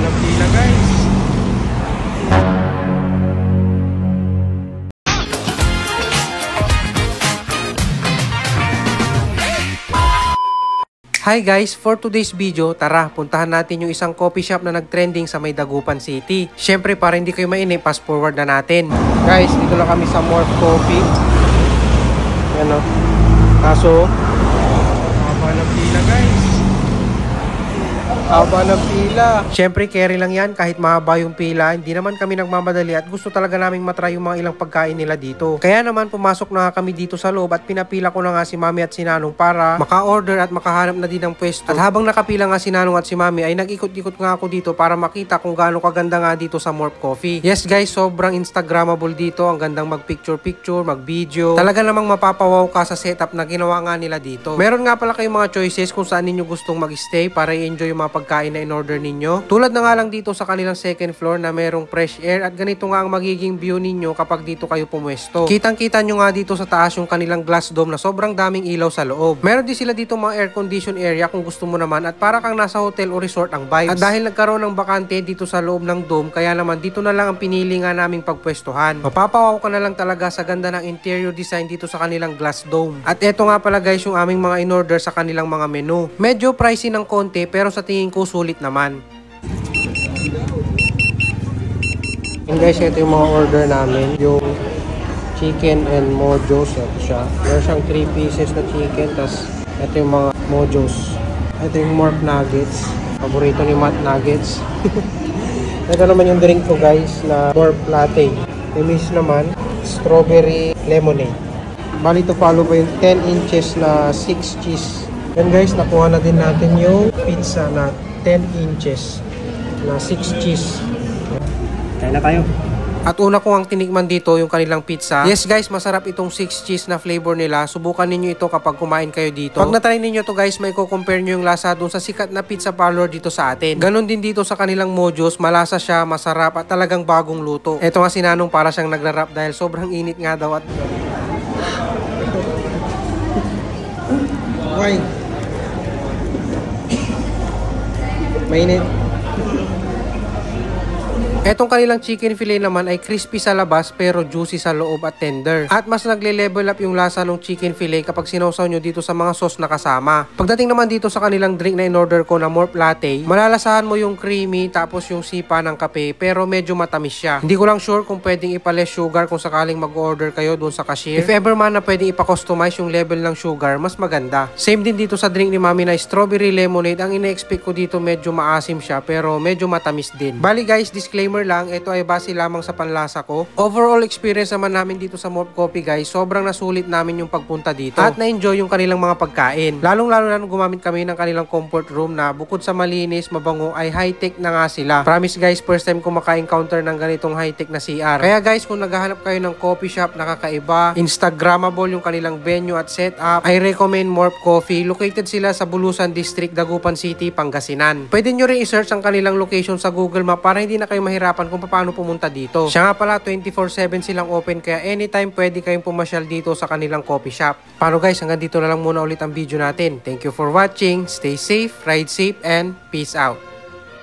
ng pila, guys. Hi guys, for today's video, tara puntahan natin yung isang coffee shop na nagtrending sa may Dagupan City. Syempre para hindi kayo mainip, fast forward na natin. Guys, dito lang kami sa Morph Coffee. Yan o. Kaso, haba ng pila, guys. Haba ng pila. Syempre carry lang yan kahit mahaba yung pila. Hindi naman kami nagmamadali at gusto talaga naming matry yung mga ilang pagkain nila dito. Kaya naman pumasok na kami dito sa loob at pinapila ko na nga si Mami at si Nanong para maka-order at makahanap na din ng pwesto. At habang nakapila nga si Nanong at si Mami ay nag-ikot-ikot nga ako dito para makita kung gaano kaganda nga dito sa Morph Coffee. Yes guys, sobrang instagramable dito. Ang gandang mag-picture-picture, mag-video. Talaga namang mapapawaw ka sa setup na ginawa nga nila dito. Meron nga pala kayong mga choices kung saan ninyo gustong mag-stay para i-enjoy yung mga pagkain na in-order ninyo. Tulad na nga lang dito sa kanilang second floor na merong fresh air at ganito nga ang magiging view ninyo kapag dito kayo pumwesto. Kitang-kita nyo nga dito sa taas yung kanilang glass dome na sobrang daming ilaw sa loob. Meron din sila dito mga air condition area kung gusto mo naman at para kang nasa hotel o resort ang vibes. At dahil nagkaroon ng bakante dito sa loob ng dome, kaya naman dito na lang ang pinili nga naming pagpwestuhan. Mapapawaw ka na lang talaga sa ganda ng interior design dito sa kanilang glass dome. At eto nga pala guys yung aming mga in-order sa kanilang mga menu. Medyo pricey ng konti pero sa tingin ko sulit naman. And guys, ito yung mga order namin. Yung chicken and mojos. Ito siya. Meron siyang 3 pieces na chicken. Tapos ito yung mga mojos. Ito yung Morph nuggets. Paborito ni Matt nuggets. Ito naman yung drink ko guys na Morph latte. Yung naman strawberry lemonade. Bali to follow pa yung 10 inches na 6 cheese. Then guys, nakuha na din natin yung pizza na 10 inches na 6 cheese. Kaya na tayo. At una ko ang tinikman dito yung kanilang pizza. Yes guys, masarap itong 6 cheese na flavor nila. Subukan ninyo ito kapag kumain kayo dito. Pag natry ninyo to guys, may compare nyo yung lasa dun sa sikat na pizza parlor dito sa atin. Ganon din dito sa kanilang mojos. Malasa siya, masarap at talagang bagong luto. Ito nga si Nanong para siyang nagra-rap dahil sobrang init nga daw at... Why? Mainit. Etong kanilang chicken fillet naman ay crispy sa labas pero juicy sa loob at tender. At mas nagle-level up yung lasa ng chicken fillet kapag sinawsaw nyo dito sa mga sauce na kasama. Pagdating naman dito sa kanilang drink na in-order ko na Morph latte, malalasahan mo yung creamy tapos yung sipa ng kape pero medyo matamis siya. Hindi ko lang sure kung pwedeng ipa-less sugar kung sakaling mag-order kayo doon sa cashier. If ever man na pwedeng ipa-customize yung level ng sugar, mas maganda. Same din dito sa drink ni Mami na strawberry lemonade. Ang ina-expect ko dito medyo maasim siya pero medyo matamis din. Bali guys, disclaimer lang, ito ay base lamang sa panlasa ko. Overall experience naman namin dito sa Morph Coffee guys, sobrang nasulit namin yung pagpunta dito at na-enjoy yung kanilang mga pagkain. Lalong-lalo na nung gumamit kami ng kanilang comfort room na bukod sa malinis, mabango ay high-tech na nga sila. Promise guys, first time ko maka-encounter ng ganitong high-tech na CR. Kaya guys, kung naghahanap kayo ng coffee shop na kakaiba, instagrammable yung kanilang venue at setup, I recommend Morph Coffee. Located sila sa Bulusan District, Dagupan City, Pangasinan. Pwede nyo rin i-search ang kanilang location sa Google Map para hindi na kayo mahirapan kung paano pumunta dito. Siya nga pala 24/7 silang open kaya anytime pwede kayong pumasyal dito sa kanilang coffee shop. Paano guys, hanggang dito na lang muna ulit ang video natin. Thank you for watching. Stay safe, ride safe, and peace out.